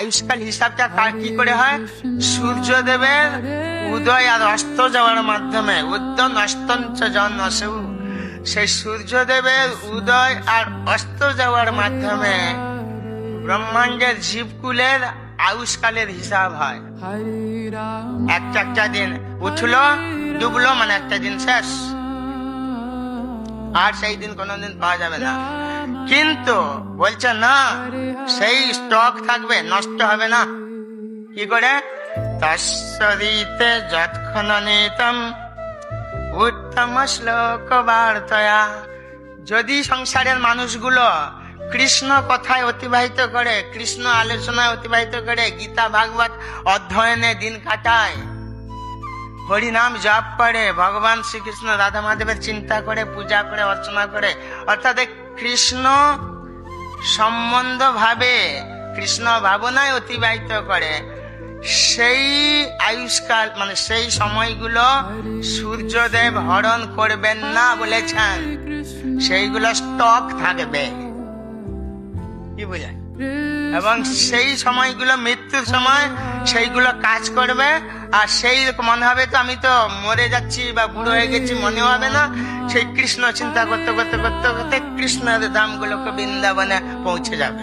আয়ুষ্কাল হিসাবটা কি করে হয়? সূর্যদেবের উদয় আর অস্ত যাওয়ার মাধ্যমে, উদ্যম অস্তঞ্চ জন অসৌ, সেই সূর্যদেবের উদয় আর অস্ত যাওয়ার মাধ্যমে ব্রহ্মাণ্ডের জীবকুলের আয়ুষ্কালের হিসাব হয়। একটা দিন উঠলো ডুবলো মানে একটা দিন শেষ, আর সেই দিন কোনোদিন পাওয়া যাবে না। কিন্তু বলছে না, সেই স্টক থাকবে, নষ্ট হবে না। কি করে? তস্যদিতে যৎক্ষণনিতম উত্তম শ্লোক বার্তয়া। যদি সংসারের মানুষগুলো কৃষ্ণ কথায় অতিবাহিত করে, কৃষ্ণ আলোচনায় অতিবাহিত করে, গীতা ভাগবত অধ্যয়নে দিন কাটায়, হরিনাম জপ করে, ভগবান শ্রীকৃষ্ণ রাধা মাধবের চিন্তা করে, পূজা করে, অর্চনা করে, অর্থাৎ কৃষ্ণ সম্বন্ধ ভাবে, কৃষ্ণ ভাবনায় অতিবাহিত করে, সেই আয়ুষ্কাল মানে সেই সময়গুলো সূর্যদেব হরণ করবেন না বলেছেন, সেইগুলো স্টক থাকবে। কি বুঝে? এবং সেই সময়গুলো মৃত্যুর সময় সেইগুলো কাজ করবে, আর সেই মনে হবে তো আমি তো মরে যাচ্ছি বা বুড়ো হয়ে গেছি, মনে হবে না। সেই কৃষ্ণ চিন্তা করতে করতে করতে করতে কৃষ্ণের ধামগুলোকে বৃন্দাবনে পৌঁছে যাবে।